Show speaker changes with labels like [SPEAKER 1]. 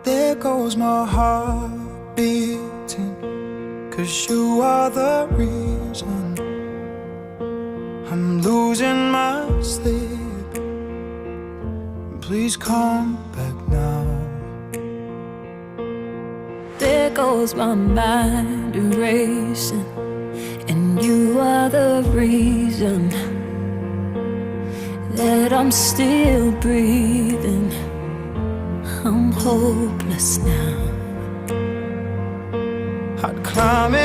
[SPEAKER 1] There goes my heart beating, 'cause you are the reason I'm losing my sleep. Please come back now.
[SPEAKER 2] There goes my mind erasing, and you are the reason that I'm still breathing. I'm hopeless now.
[SPEAKER 1] I'd climb